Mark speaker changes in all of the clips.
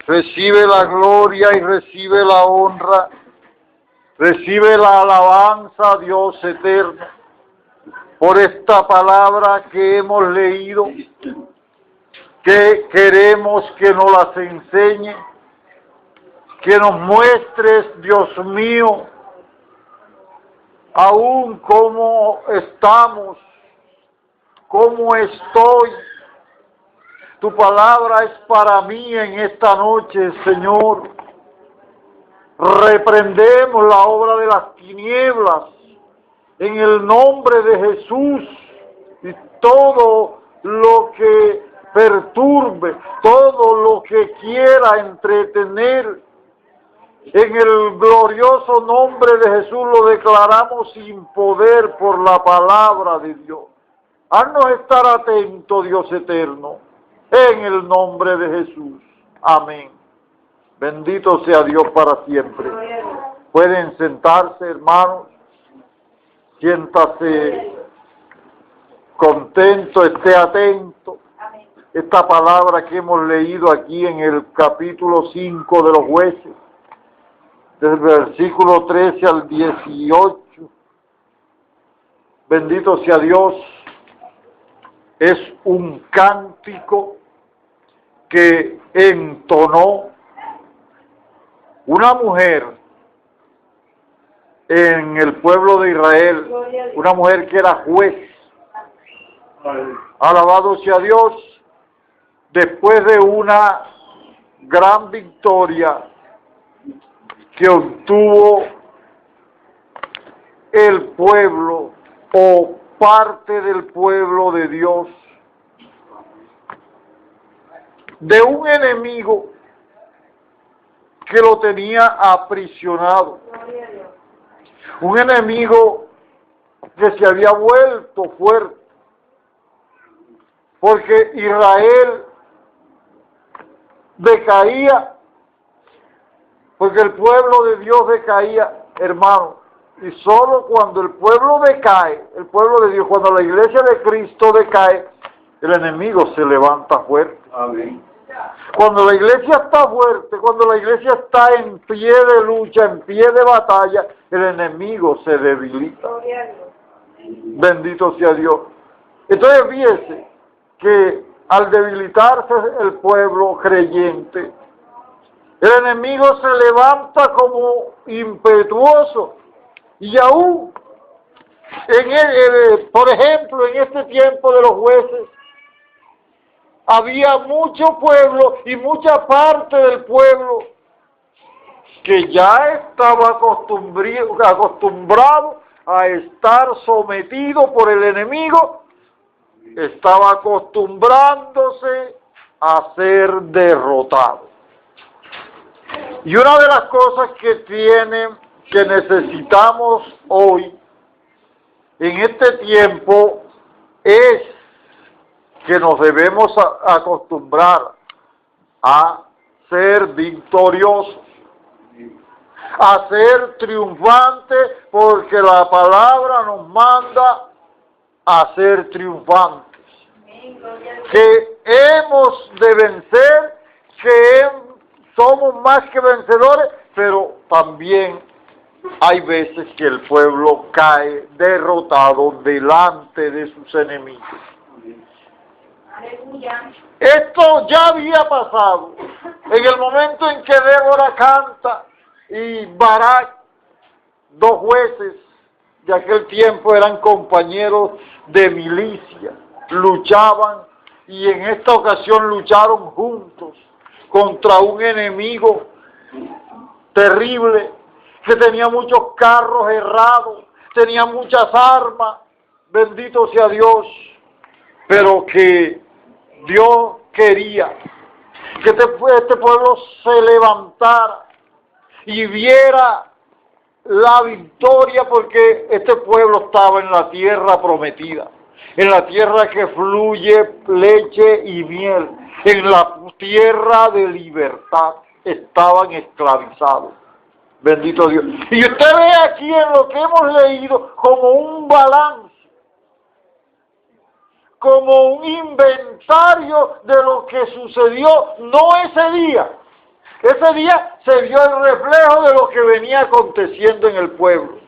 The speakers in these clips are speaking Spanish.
Speaker 1: Recibe la gloria y recibe la honra. Recibe la alabanza, Dios eterno, por esta palabra que hemos leído, que queremos que nos las enseñe, que nos muestres, Dios mío, aún cómo estamos, cómo estoy. Tu palabra es para mí en esta noche, Señor. Reprendemos la obra de las tinieblas en el nombre de Jesús, y todo lo que perturbe, todo lo que quiera entretener, en el glorioso nombre de Jesús lo declaramos sin poder por la palabra de Dios. Haznos estar atentos, Dios eterno, en el nombre de Jesús. Amén. Bendito sea Dios para siempre. Pueden sentarse, hermanos. Siéntase contento, esté atento. Esta palabra que hemos leído aquí en el capítulo 5 de los Jueces, del versículo 13 al 18. Bendito sea Dios. Es un cántico que entonó una mujer en el pueblo de Israel, una mujer que era juez. Alabado sea Dios, después de una gran victoria que obtuvo el pueblo o parte del pueblo de Dios, de un enemigo que lo tenía aprisionado. Un enemigo que se había vuelto fuerte, porque Israel decaía, porque el pueblo de Dios decaía, hermano. Y solo cuando el pueblo decae, el pueblo de Dios, cuando la iglesia de Cristo decae, el enemigo se levanta fuerte.
Speaker 2: Amén.
Speaker 1: Cuando la iglesia está fuerte, cuando la iglesia está en pie de lucha, en pie de batalla, el enemigo se debilita. Bendito sea Dios. Entonces fíjese que al debilitarse el pueblo creyente, el enemigo se levanta como impetuoso. Y aún, por ejemplo, en este tiempo de los jueces, había mucho pueblo y mucha parte del pueblo que ya estaba acostumbrado a estar sometido por el enemigo, estaba acostumbrándose a ser derrotado. Y una de las cosas que necesitamos hoy, en este tiempo, es que nos debemos acostumbrar a ser victoriosos, a ser triunfantes, porque la palabra nos manda a ser triunfantes. Que hemos de vencer, que somos más que vencedores, pero también hay veces que el pueblo cae derrotado delante de sus enemigos. Esto ya había pasado en el momento en que Débora canta y Barak, dos jueces de aquel tiempo, eran compañeros de milicia, luchaban, y en esta ocasión lucharon juntos contra un enemigo terrible que tenía muchos carros errados, tenía muchas armas, bendito sea Dios, pero que Dios quería que este pueblo se levantara y viera la victoria, porque este pueblo estaba en la tierra prometida, en la tierra que fluye leche y miel, en la tierra de libertad. Estaban esclavizados. Bendito Dios. Y usted ve aquí en lo que hemos leído como un balance, como un inventario de lo que sucedió, no ese día, Ese día se vio el reflejo de lo que venía aconteciendo en el pueblo.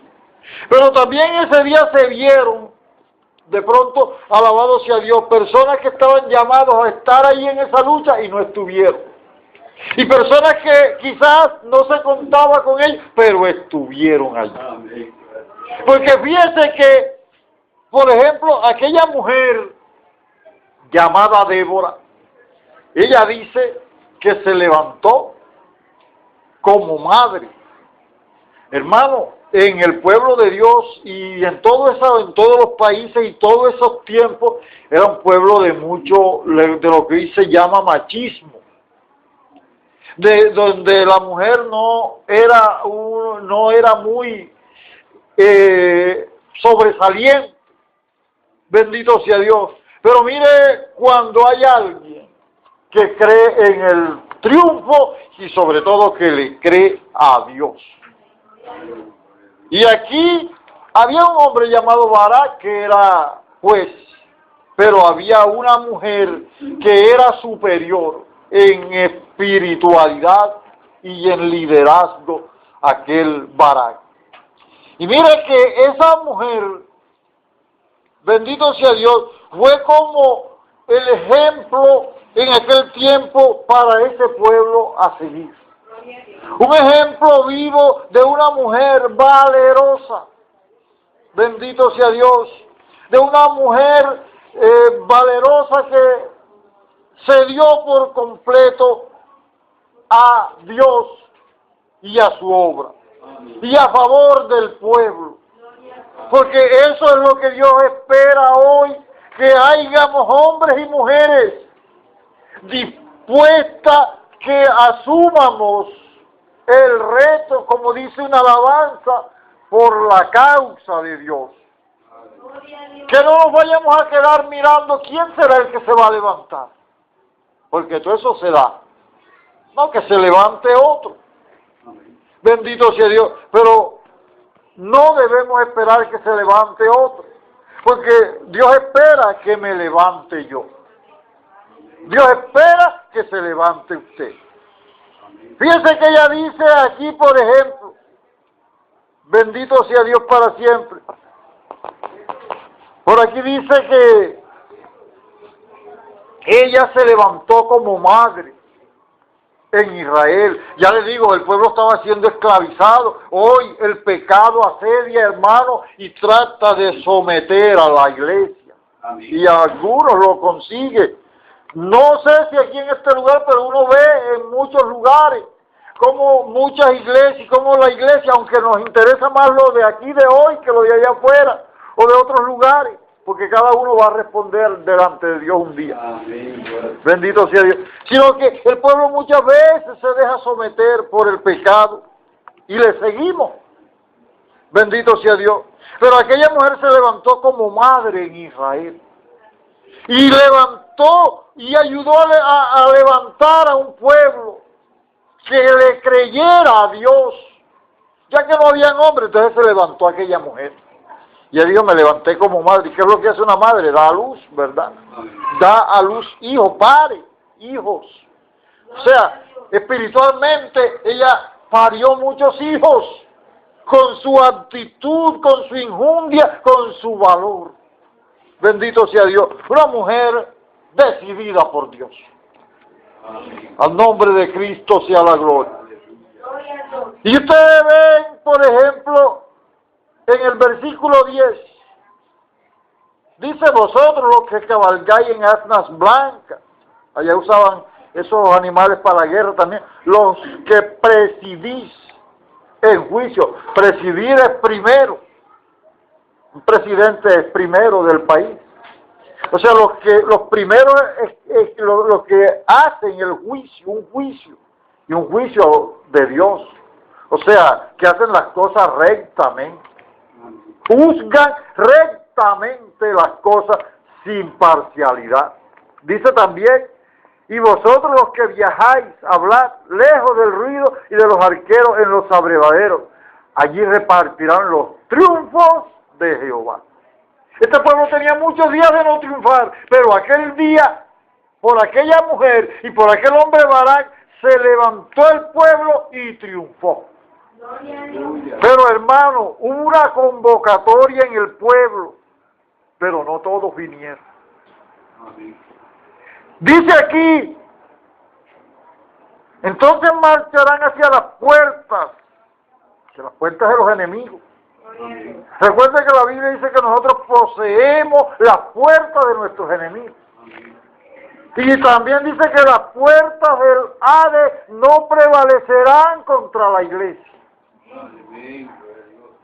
Speaker 1: Pero también ese día se vieron, de pronto, alabado sea Dios, personas que estaban llamados a estar ahí en esa lucha y no estuvieron. Y personas que quizás no se contaba con ellos, pero estuvieron allí. Porque fíjense que, por ejemplo, aquella mujer llamada Débora, ella dice que se levantó como madre. Hermano, en el pueblo de Dios y en todos los países y todos esos tiempos, era un pueblo de mucho, de lo que hoy se llama machismo. Donde la mujer no era muy sobresaliente, bendito sea Dios. Pero mire, cuando hay alguien que cree en el triunfo y sobre todo que le cree a Dios. Y aquí había un hombre llamado Barak que era juez, pero había una mujer que era superior en espiritualidad y en liderazgo, aquel Barak. Y mire que esa mujer, bendito sea Dios, fue como el ejemplo en aquel tiempo para ese pueblo a seguir. Un ejemplo vivo de una mujer valerosa, bendito sea Dios, de una mujer valerosa que se dio por completo a Dios y a su obra, y a favor del pueblo. Porque eso es lo que Dios espera hoy, que hayamos hombres y mujeres dispuestas que asumamos el reto, como dice una alabanza, por la causa de Dios. Que no nos vayamos a quedar mirando quién será el que se va a levantar, porque todo eso se da. No, que se levante otro. Bendito sea Dios. Pero no debemos esperar que se levante otro, porque Dios espera que me levante yo. Dios espera que se levante usted. Fíjense que ella dice aquí, por ejemplo, bendito sea Dios para siempre. Por aquí dice que ella se levantó como madre en Israel. Ya les digo, el pueblo estaba siendo esclavizado. Hoy el pecado asedia, hermano, y trata de someter a la iglesia. Amén. Y algunos lo consiguen. No sé si aquí en este lugar, pero uno ve en muchos lugares como muchas iglesias, como la iglesia, aunque nos interesa más lo de aquí de hoy que lo de allá afuera o de otros lugares, porque cada uno va a responder delante de Dios un día. Amén. Bendito sea Dios. Sino que el pueblo muchas veces se deja someter por el pecado y le seguimos. Bendito sea Dios. Pero aquella mujer se levantó como madre en Israel. Y levantó y ayudó a levantar a un pueblo que le creyera a Dios. Ya que no había hombre, entonces se levantó aquella mujer. Y él dijo, me levanté como madre. ¿Y qué es lo que hace una madre? Da a luz, ¿verdad? Da a luz hijos, pare, hijos. O sea, espiritualmente ella parió muchos hijos con su actitud, con su injundia, con su valor. Bendito sea Dios. Una mujer decidida por Dios. Al nombre de Cristo sea la gloria. Y ustedes ven, por ejemplo, en el versículo 10, dice vosotros los que cabalgáis en asnas blancas. Allá usaban esos animales para la guerra también. Los que presidís en juicio. Presidir es primero. Un presidente es primero del país. O sea, los primeros los que hacen el juicio, un juicio, y un juicio de Dios. O sea, que hacen las cosas rectamente. Juzgan rectamente las cosas sin parcialidad. Dice también, y vosotros los que viajáis, hablad lejos del ruido y de los arqueros en los abrevaderos. Allí repartirán los triunfos de Jehová. Este pueblo tenía muchos días de no triunfar, pero aquel día, por aquella mujer y por aquel hombre Barak, se levantó el pueblo y triunfó. Pero hermano, hubo una convocatoria en el pueblo, pero no todos vinieron. Dice aquí, entonces marcharán hacia las puertas de los enemigos. Recuerden que la Biblia dice que nosotros poseemos las puertas de nuestros enemigos. Y también dice que las puertas del Hades no prevalecerán contra la iglesia.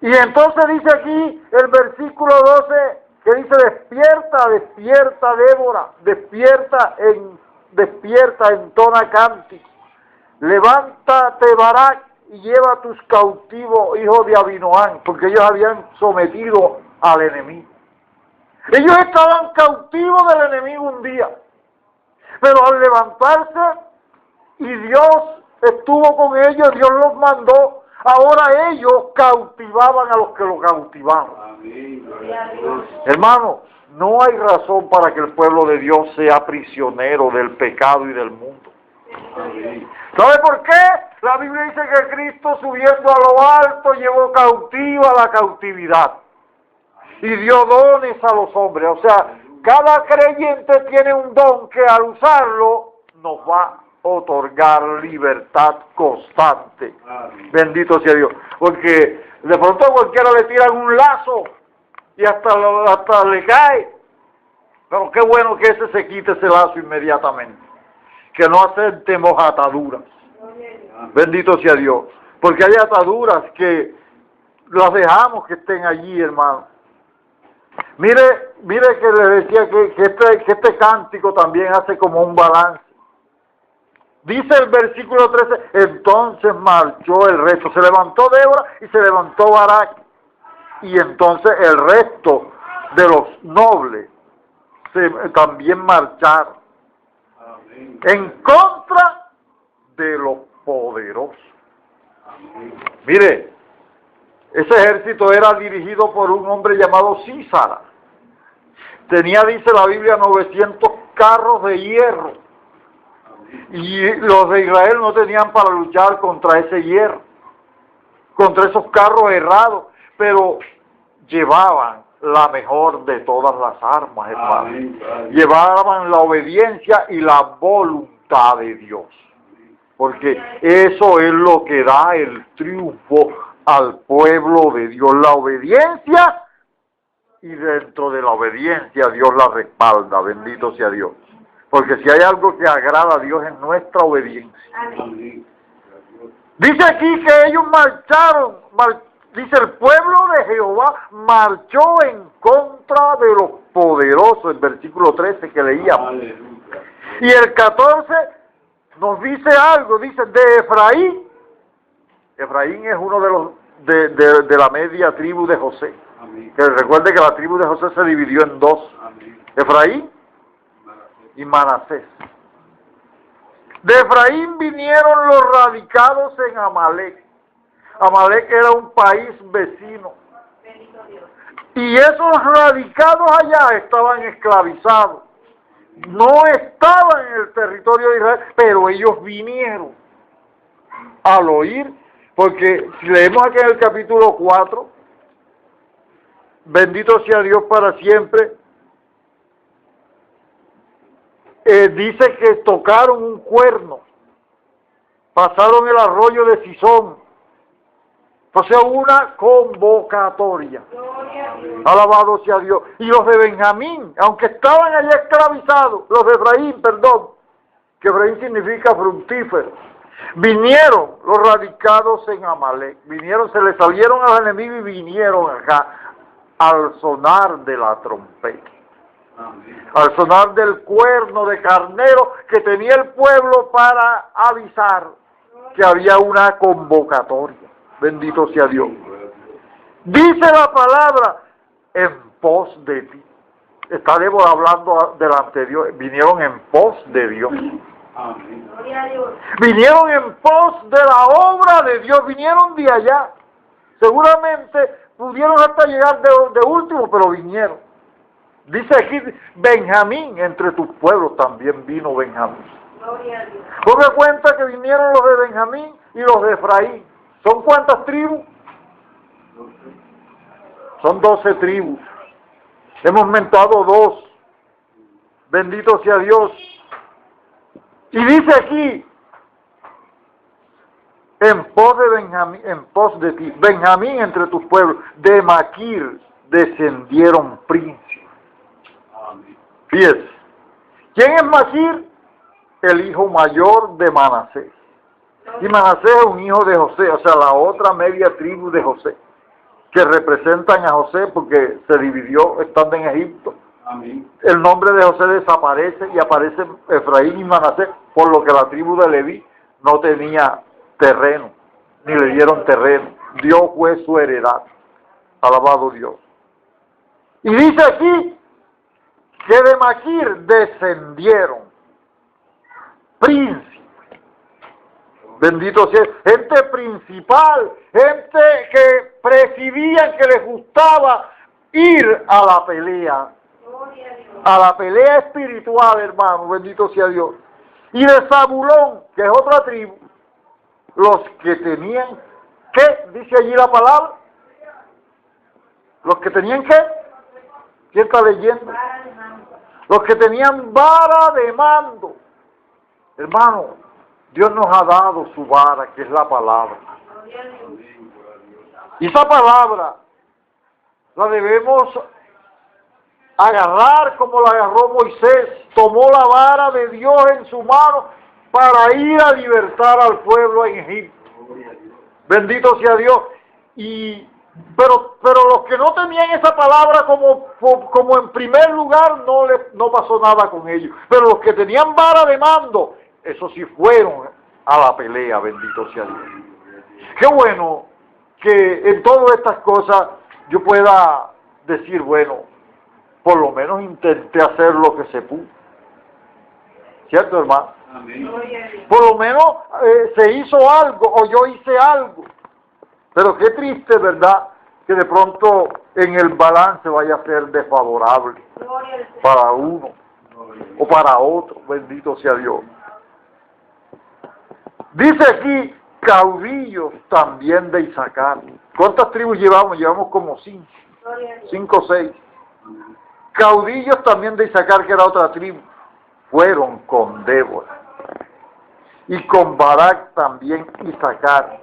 Speaker 1: Y entonces dice aquí el versículo 12 que dice: despierta, despierta Débora, despierta, entona cántico. Levántate Barak y lleva a tus cautivos, hijos de Abinoam, porque ellos habían sometido al enemigo. Ellos estaban cautivos del enemigo un día, pero al levantarse y Dios estuvo con ellos, Dios los mandó. Ahora ellos cautivaban a los que lo cautivaban. Hermano, no hay razón para que el pueblo de Dios sea prisionero del pecado y del mundo. ¿Sabe por qué? La Biblia dice que Cristo, subiendo a lo alto, llevó cautiva la cautividad y dio dones a los hombres. O sea, cada creyente tiene un don que al usarlo nos va a otorgar libertad constante. Bendito sea Dios. Porque de pronto a cualquiera le tiran un lazo y hasta le cae. Pero qué bueno que ese se quite ese lazo inmediatamente. Que no aceptemos ataduras. Bendito sea Dios. Porque hay ataduras que las dejamos que estén allí, hermano. Mire que le decía que este cántico también hace como un balance. Dice el versículo 13, entonces marchó el resto. Se levantó Débora y se levantó Barak. Y entonces el resto de los nobles también marcharon. En contra de los poderosos. Mire, ese ejército era dirigido por un hombre llamado Císara. Tenía, dice la Biblia, 900 carros de hierro. Y los de Israel no tenían para luchar contra ese hierro, contra esos carros errados, pero llevaban la mejor de todas las armas, hermano. Llevaban la obediencia y la voluntad de Dios. Porque eso es lo que da el triunfo al pueblo de Dios, la obediencia, y dentro de la obediencia Dios la respalda, bendito sea Dios. Porque si hay algo que agrada a Dios es nuestra obediencia. Dice aquí que ellos marcharon, dice el pueblo de Jehová marchó en contra de los poderosos, el versículo 13 que leíamos. Y el 14 nos dice algo, dice de Efraín. Efraín es uno de los de la media tribu de José. Que recuerde que la tribu de José se dividió en dos: Efraín y Manasés. De Efraín vinieron los radicados en Amalek. Amalek era un país vecino. Y esos radicados allá estaban esclavizados. No estaban en el territorio de Israel, pero ellos vinieron al oír, porque si leemos aquí en el capítulo 4, bendito sea Dios para siempre, dice que tocaron un cuerno, pasaron el arroyo de Sisón. O sea, una convocatoria. Alabado sea Dios. Y los de Benjamín, aunque estaban allá esclavizados, los de Efraín, perdón, que Efraín significa fructífero, vinieron los radicados en Amalek. Vinieron, se les salieron a los enemigos y vinieron acá al sonar de la trompeta. Al sonar del cuerno de carnero que tenía el pueblo para avisar que había una convocatoria. Bendito sea Dios. Dice la palabra, en pos de ti. Está Débora hablando delante de Dios. Vinieron en pos de Dios. Vinieron en pos de la obra de Dios. Vinieron de allá. Seguramente pudieron hasta llegar de último, pero vinieron. Dice aquí, Benjamín, entre tus pueblos también vino Benjamín. Porque cuenta que vinieron los de Benjamín y los de Efraín. ¿Son cuántas tribus? Son 12 tribus. Hemos mentado 2. Bendito sea Dios. Y dice aquí, en pos de Benjamín, en pos de ti, Benjamín entre tus pueblos, de Maquir descendieron príncipes. Fíjese, ¿quién es Maquir? El hijo mayor de Manasés. Y Manasés es un hijo de José, o sea, la otra media tribu de José, que representan a José porque se dividió estando en Egipto. Amén. El nombre de José desaparece y aparece Efraín y Manasés, por lo que la tribu de Leví no tenía terreno, ni le dieron terreno. Dios fue su heredad. Alabado Dios. Y dice aquí que de Maquir descendieron príncipes. Bendito sea, gente principal, gente que presidían, que les gustaba ir a la pelea. A la pelea espiritual, hermano, bendito sea Dios. Y de Zabulón, que es otra tribu, los que tenían, ¿qué? Dice allí la palabra. Los que tenían, ¿qué? ¿Quién está leyendo? Los que tenían vara de mando. Hermano, Dios nos ha dado su vara, que es la palabra. Y esa palabra la debemos agarrar como la agarró Moisés. Tomó la vara de Dios en su mano para ir a libertar al pueblo en Egipto. Bendito sea Dios. Pero los que no tenían esa palabra como en primer lugar, no pasó nada con ellos. Pero los que tenían vara de mando, esos sí fueron a la pelea, bendito sea Dios. Qué bueno que en todas estas cosas yo pueda decir, bueno, por lo menos intenté hacer lo que se pudo. ¿Cierto, hermano? Amén. Por lo menos se hizo algo, o yo hice algo. Pero qué triste, ¿verdad?, que de pronto en el balance vaya a ser desfavorable para uno o para otro. Bendito sea Dios. Dice aquí, caudillos también de Isaacar. ¿Cuántas tribus llevamos? Llevamos como 5 o 6. Caudillos también de Isaacar, que era otra tribu, fueron con Débora. Y con Barak también Isaacar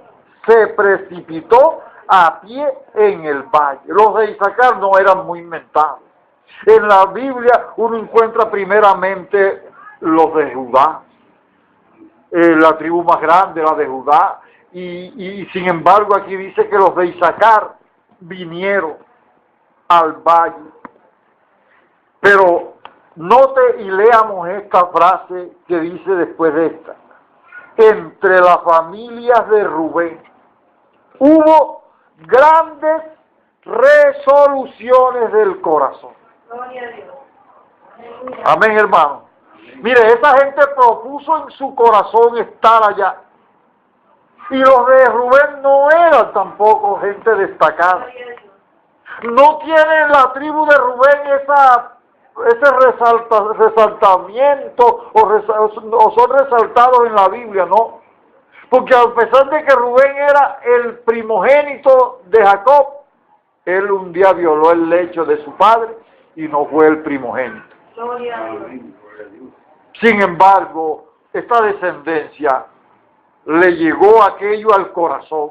Speaker 1: se precipitó a pie en el valle. Los de Isaacar no eran muy inventados. En la Biblia uno encuentra primeramente los de Judá, la tribu más grande, la de Judá, y sin embargo aquí dice que los de Isaacar vinieron al valle. Pero note y leamos esta frase que dice después de esta. Entre las familias de Rubén hubo grandes resoluciones del corazón. Gloria a Dios. Amén, hermano. Mire, esa gente propuso en su corazón estar allá. Y los de Rubén no eran tampoco gente destacada. No tiene la tribu de Rubén ese resaltamiento o son resaltados en la Biblia, no. Porque a pesar de que Rubén era el primogénito de Jacob, él un día violó el lecho de su padre y no fue el primogénito. Sin embargo, esta descendencia le llegó aquello al corazón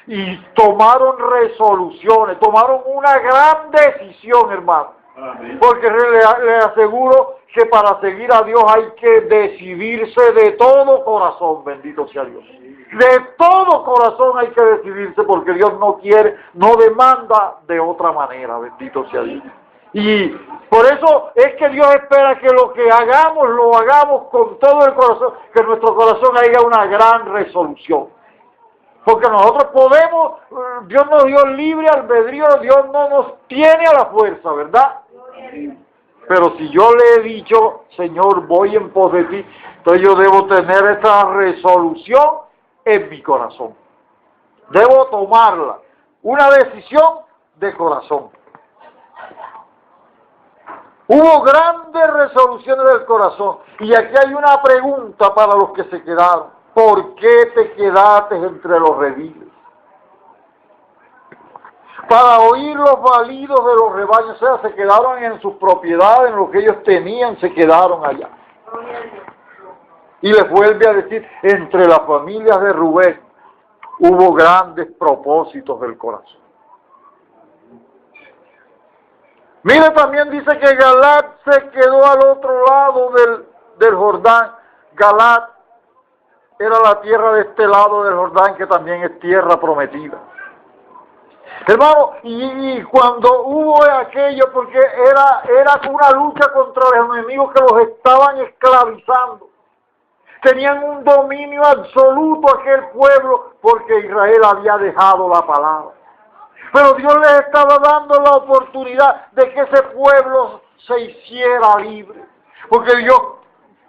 Speaker 1: y tomaron resoluciones, tomaron una gran decisión, hermano. Amén. Porque le aseguro que para seguir a Dios hay que decidirse de todo corazón, bendito sea Dios. De todo corazón hay que decidirse porque Dios no quiere, no demanda de otra manera, bendito sea Dios. Y por eso es que Dios espera que lo que hagamos, lo hagamos con todo el corazón, que en nuestro corazón haya una gran resolución. Porque nosotros podemos, Dios nos dio libre albedrío, Dios no nos tiene a la fuerza, ¿verdad? Pero si yo le he dicho, Señor, voy en pos de ti, entonces yo debo tener esa resolución en mi corazón. Debo tomarla, una decisión de corazón. Hubo grandes resoluciones del corazón. Y aquí hay una pregunta para los que se quedaron. ¿Por qué te quedaste entre los rediles? Para oír los balidos de los rebaños. O sea, se quedaron en sus propiedades, en lo que ellos tenían, se quedaron allá. Y les vuelve a decir, entre las familias de Rubén hubo grandes propósitos del corazón. Mire, también dice que Galaad se quedó al otro lado del Jordán. Galaad era la tierra de este lado del Jordán, que también es tierra prometida. Hermano, y cuando hubo aquello, porque era una lucha contra los enemigos que los estaban esclavizando. Tenían un dominio absoluto aquel pueblo, porque Israel había dejado la palabra. Pero Dios les estaba dando la oportunidad de que ese pueblo se hiciera libre. Porque Dios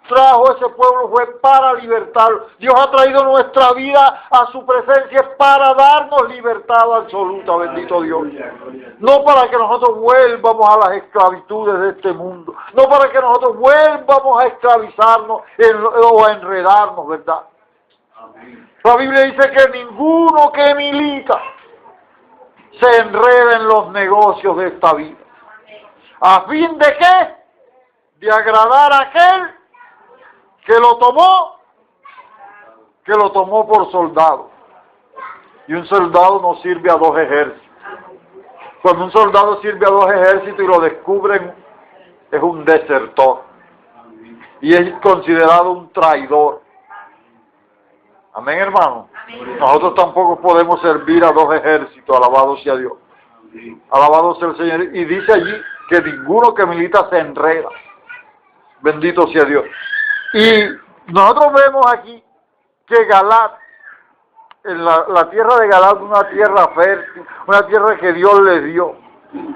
Speaker 1: trajo ese pueblo fue para libertarlo. Dios ha traído nuestra vida a su presencia para darnos libertad absoluta, bendito Dios. No para que nosotros vuelvamos a las esclavitudes de este mundo. No para que nosotros vuelvamos a esclavizarnos o a enredarnos, ¿verdad? La Biblia dice que ninguno que milita se enreda en los negocios de esta vida. ¿A fin de qué? De agradar a aquel que lo tomó por soldado. Y un soldado no sirve a dos ejércitos. Cuando un soldado sirve a dos ejércitos y lo descubren, es un desertor. Y es considerado un traidor. Amén, hermano. Nosotros tampoco podemos servir a dos ejércitos, alabado sea Dios. Alabado sea el Señor. Y dice allí que ninguno que milita se enreda. Bendito sea Dios. Y nosotros vemos aquí que Galaad, en la tierra de Galaad, una tierra fértil, una tierra que Dios les dio,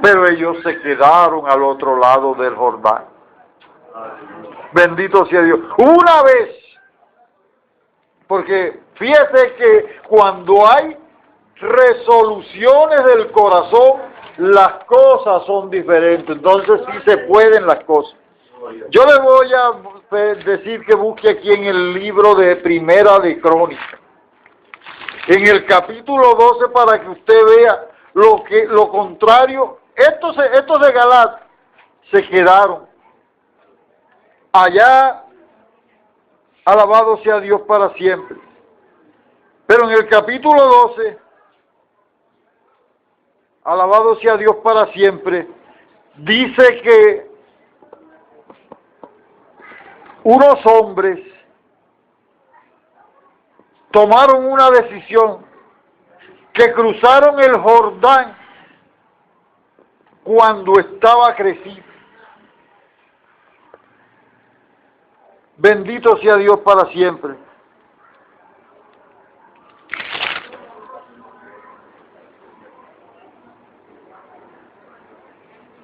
Speaker 1: pero ellos se quedaron al otro lado del Jordán. Bendito sea Dios. Una vez, porque fíjese que cuando hay resoluciones del corazón, las cosas son diferentes. Entonces sí se pueden las cosas. Yo le voy a decir que busque aquí en el libro de Primera de Crónicas, en el capítulo 12, para que usted vea lo contrario. Estos de Galaad se quedaron allá, alabado sea Dios para siempre. Pero en el capítulo 12, alabado sea Dios para siempre, dice que unos hombres tomaron una decisión, que cruzaron el Jordán cuando estaba crecido. Bendito sea Dios para siempre.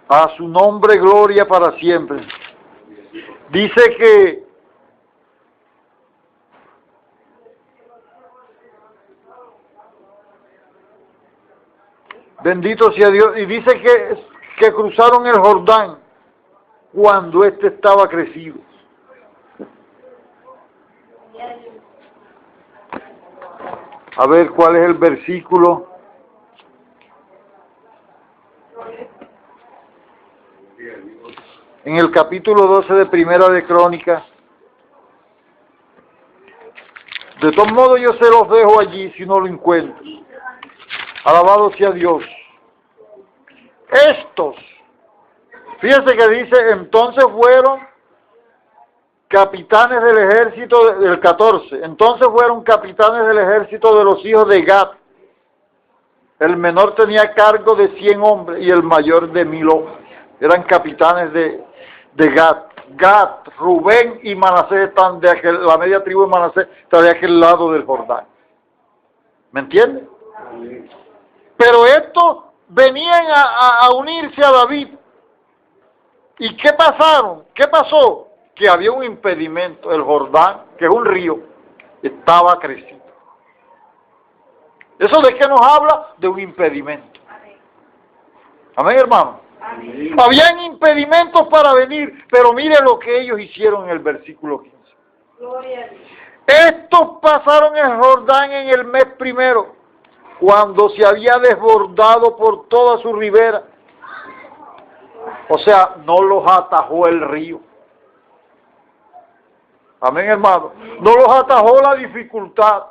Speaker 1: A su nombre gloria para siempre. Dice que bendito sea Dios, y dice que cruzaron el Jordán cuando éste estaba crecido. A ver cuál es el versículo. En el capítulo 12 de Primera de Crónicas. De todos modos yo se los dejo allí si no lo encuentro. Alabado sea Dios. Estos, fíjense que dice, entonces fueron capitanes del ejército del 14. Entonces fueron capitanes del ejército de los hijos de Gad. El menor tenía cargo de 100 hombres y el mayor de 1000 hombres. Eran capitanes de Gad. Gad, Rubén y Manasés están la media tribu de Manasés está de aquel lado del Jordán. ¿Me entiende? Pero estos venían a unirse a David. ¿Y qué pasaron? ¿Qué pasó? Que había un impedimento. El Jordán, que es un río, estaba crecido. ¿Eso de qué nos habla? De un impedimento. Amén, hermano.
Speaker 2: Amén.
Speaker 1: Habían impedimentos para venir, pero mire lo que ellos hicieron en el versículo 15.
Speaker 2: Gloria a Dios.
Speaker 1: Estos pasaron el Jordán en el mes primero, cuando se había desbordado por toda su ribera. O sea, no los atajó el río. Amén, hermano. No los atajó la dificultad.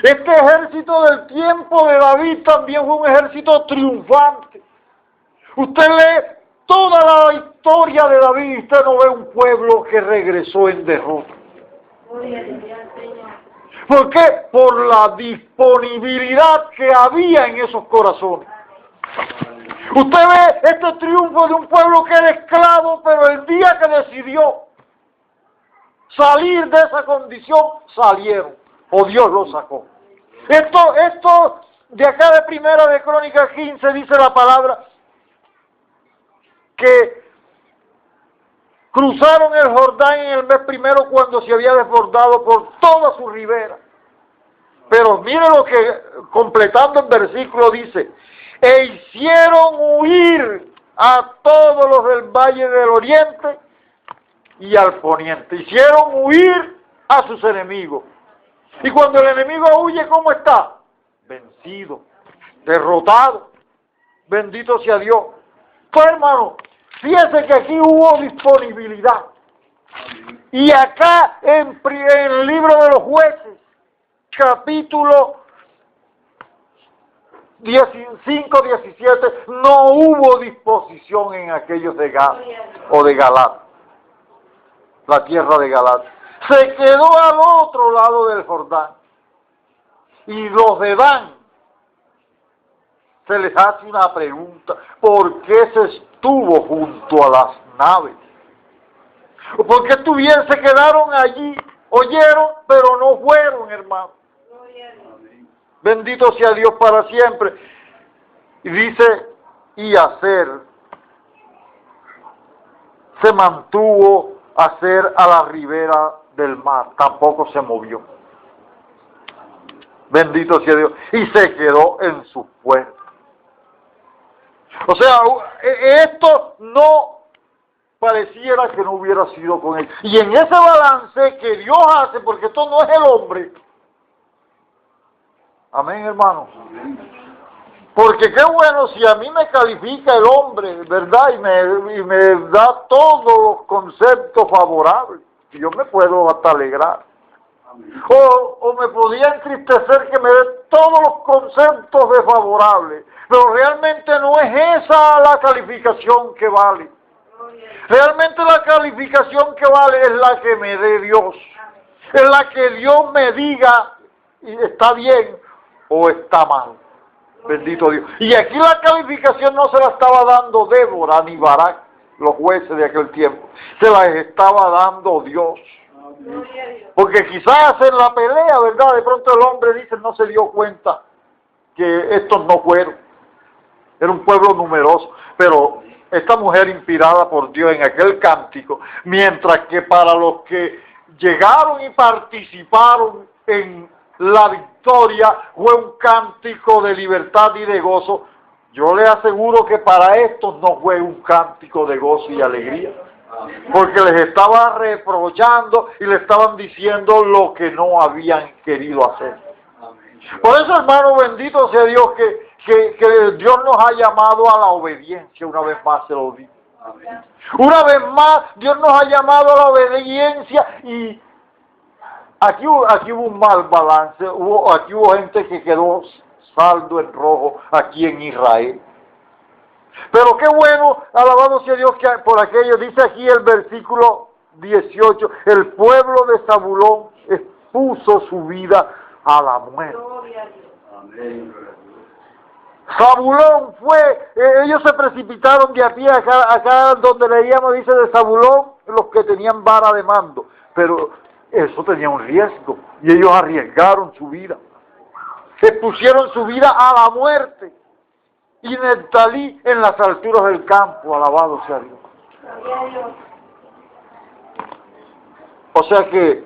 Speaker 1: Este ejército del tiempo de David también fue un ejército triunfante. Usted lee toda la historia de David y usted no ve un pueblo que regresó en derrota.
Speaker 2: Gloria a Dios, Señor.
Speaker 1: ¿Por qué? Por la disponibilidad que había en esos corazones. Usted ve este triunfo de un pueblo que era esclavo, pero el día que decidió salir de esa condición, salieron, o Dios los sacó. Esto de acá de Primera de Crónicas 15 dice la palabra que cruzaron el Jordán en el mes primero cuando se había desbordado por toda su ribera. Pero mire lo que, completando el versículo, dice: e hicieron huir a todos los del valle del oriente y al poniente. Hicieron huir a sus enemigos. Y cuando el enemigo huye, ¿cómo está? Vencido, derrotado. Bendito sea Dios. Pues hermano, fíjese que aquí hubo disponibilidad. Y acá en el libro de los Jueces, capítulo 15, 17, no hubo disposición en aquellos de Gad o de Galat, la tierra de Galat. Se quedó al otro lado del Jordán. Y los de Dan, se les hace una pregunta: ¿por qué se estuvo junto a las naves? ¿Por qué se quedaron allí? Oyeron, pero no fueron, hermano. Bendito sea Dios para siempre. Y dice, y hacer, se mantuvo hacer a la ribera del mar, tampoco se movió. Bendito sea Dios. Y se quedó en su puerta. O sea, esto no pareciera que no hubiera sido con él. Y en ese balance que Dios hace, porque esto no es el hombre. Amén, hermano. Porque qué bueno si a mí me califica el hombre, ¿verdad? Y me da todos los conceptos favorables. Y yo me puedo hasta alegrar. O me podía entristecer que me dé todos los conceptos desfavorables. Pero realmente no es esa la calificación que vale. Realmente la calificación que vale es la que me dé Dios. Es la que Dios me diga y está bien o está mal. Bendito Dios. Y aquí la calificación no se la estaba dando Débora ni Barak, los jueces de aquel tiempo. Se la estaba dando Dios. Porque quizás en la pelea, ¿verdad? De pronto el hombre dice, no se dio cuenta que estos no fueron. Era un pueblo numeroso. Pero esta mujer inspirada por Dios en aquel cántico, mientras que para los que llegaron y participaron en la victoria fue un cántico de libertad y de gozo, yo le aseguro que para estos no fue un cántico de gozo y alegría, porque les estaba reprochando y le estaban diciendo lo que no habían querido hacer. Por eso, hermano, bendito sea Dios que Dios nos ha llamado a la obediencia. Una vez más se lo digo. Una vez más Dios nos ha llamado a la obediencia. Y aquí hubo un mal balance. Aquí hubo gente que quedó saldo en rojo aquí en Israel. Pero qué bueno, alabado sea Dios, que por aquello dice aquí el versículo 18, el pueblo de Zabulón expuso su vida a la muerte. Zabulón ellos se precipitaron de aquí acá donde leíamos, dice de Zabulón, los que tenían vara de mando, pero eso tenía un riesgo, y ellos arriesgaron su vida, expusieron su vida a la muerte, y Neftalí en las alturas del campo, alabado sea Dios. O sea que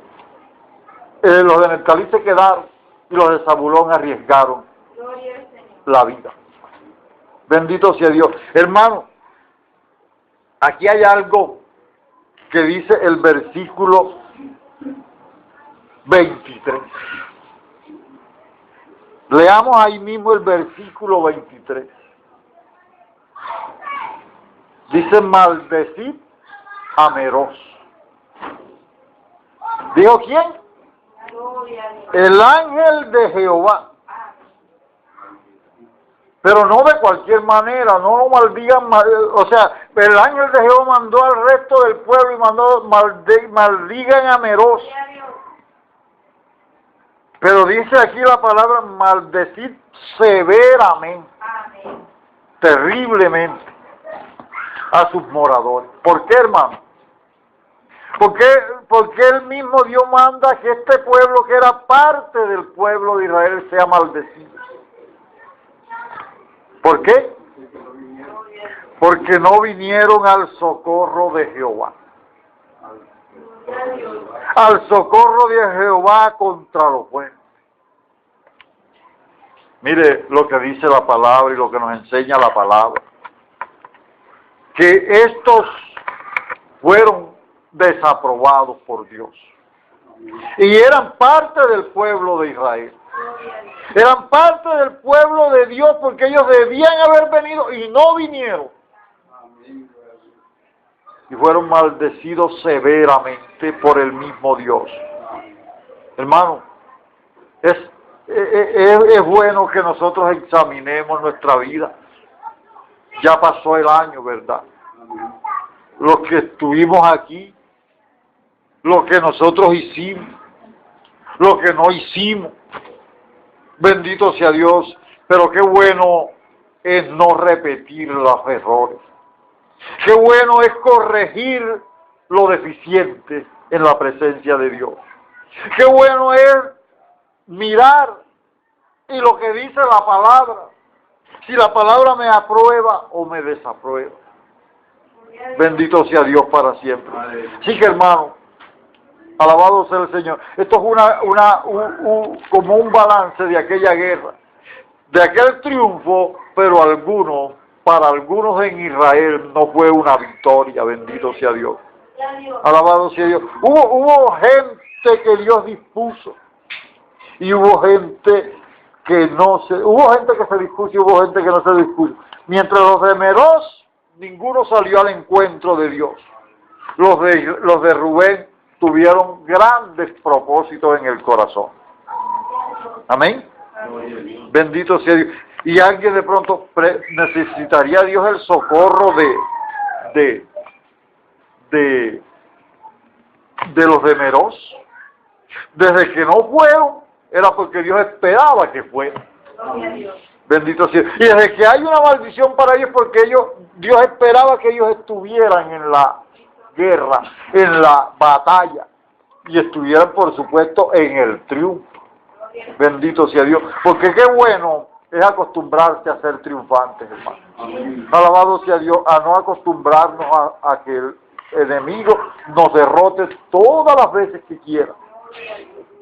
Speaker 1: los de Neftalí se quedaron, y los de Zabulón arriesgaron la vida. Bendito sea Dios. Hermano, aquí hay algo que dice el versículo 23. Leamos ahí mismo el versículo 23. Dice, maldecid a Meroz. ¿Dijo quién?
Speaker 2: Gloria a Dios.
Speaker 1: El ángel de Jehová. Pero no de cualquier manera, no lo maldigan, o sea, el ángel de Jehová mandó al resto del pueblo y mandó maldigan a Meroz.
Speaker 2: Gloria a Dios.
Speaker 1: Pero dice aquí la palabra maldecir severamente,
Speaker 2: Amén.
Speaker 1: terriblemente a sus moradores. ¿Por qué, hermano? Porque el mismo Dios manda que este pueblo que era parte del pueblo de Israel sea maldecido. ¿Por qué? Porque no vinieron al socorro de Jehová. Al socorro de Jehová contra los buenos. Mire lo que dice la palabra y lo que nos enseña la palabra. Que estos fueron desaprobados por Dios. Y eran parte del pueblo de Israel. Eran parte del pueblo de Dios porque ellos debían haber venido y no vinieron. Y fueron maldecidos severamente por el mismo Dios. Hermano, es bueno que nosotros examinemos nuestra vida. Ya pasó el año, ¿verdad? Los que estuvimos aquí, lo que nosotros hicimos, lo que no hicimos. Bendito sea Dios, pero qué bueno es no repetir los errores. Qué bueno es corregir lo deficiente en la presencia de Dios. Qué bueno es mirar y lo que dice la palabra. Si la palabra me aprueba o me desaprueba. Bendito sea Dios para siempre. Así que, hermano, alabado sea el Señor. Esto es como un balance de aquella guerra, de aquel triunfo, pero para algunos en Israel no fue una victoria. Bendito sea Dios. Alabado sea Dios. Hubo gente que Dios dispuso y hubo gente que hubo gente que se dispuso y hubo gente que no se dispuso. Mientras los de Meroz, ninguno salió al encuentro de Dios. Los de Rubén tuvieron grandes propósitos en el corazón. Amén. Bendito sea Dios. Y alguien de pronto necesitaría a Dios el socorro de los de Meroz. Desde que no fueron, era porque Dios esperaba que fueran. Bendito sea Dios. Y desde que hay una maldición para ellos, porque Dios esperaba que ellos estuvieran en la guerra, en la batalla, y estuvieran, por supuesto, en el triunfo. Bendito sea Dios. Porque qué bueno es acostumbrarse a ser triunfantes, hermano. Alabado sea Dios, a no acostumbrarnos a que el enemigo nos derrote todas las veces que quiera.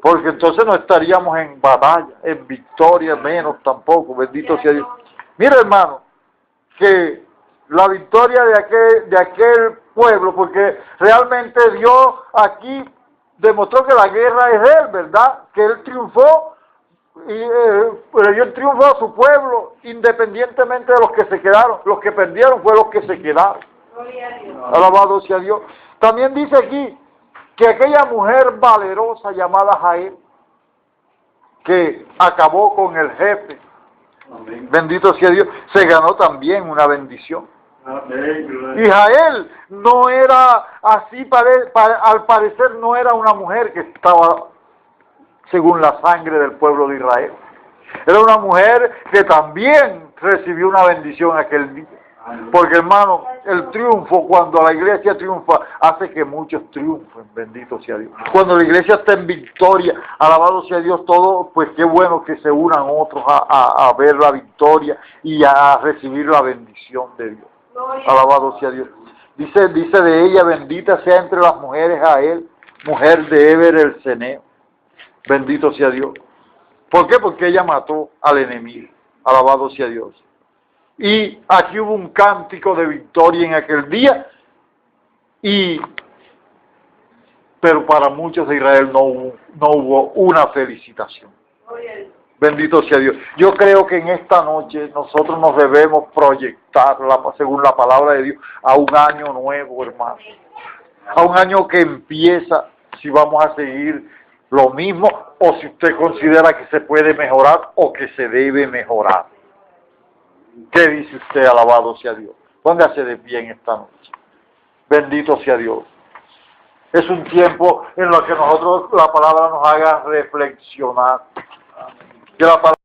Speaker 1: Porque entonces no estaríamos en batalla, en victoria menos tampoco. Bendito sea Dios. Mira, hermano, que la victoria de aquel pueblo, porque realmente Dios aquí demostró que la guerra es de Él, ¿verdad? Que Él triunfó, pero dio el triunfo a su pueblo, independientemente de los que se quedaron. Los que perdieron fueron los que se quedaron. Alabado sea Dios. También dice aquí que aquella mujer valerosa llamada Jael, que acabó con el jefe, bendito sea Dios, se ganó también una bendición. Y Jael no era así, al parecer no era una mujer que estaba según la sangre del pueblo de Israel. Era una mujer que también recibió una bendición aquel día. Porque, hermano, el triunfo, cuando la iglesia triunfa, hace que muchos triunfen, bendito sea Dios. Cuando la iglesia está en victoria, alabado sea Dios, todo, pues qué bueno que se unan otros a ver la victoria y a recibir la bendición de Dios. Alabado sea Dios. Dice de ella, bendita sea entre las mujeres Jael, mujer de Eber el Ceneo. Bendito sea Dios. ¿Por qué? Porque ella mató al enemigo. Alabado sea Dios. Y aquí hubo un cántico de victoria en aquel día, pero para muchos de Israel no hubo una felicitación. Bendito sea Dios. Yo creo que en esta noche nosotros nos debemos proyectar, según la palabra de Dios, a un año nuevo, hermano. A un año que empieza, si vamos a seguir lo mismo, o si usted considera que se puede mejorar o que se debe mejorar. ¿Qué dice usted? Alabado sea Dios. Póngase de pie en esta noche. Bendito sea Dios. Es un tiempo en lo que nosotros, la palabra nos haga reflexionar. Que la palabra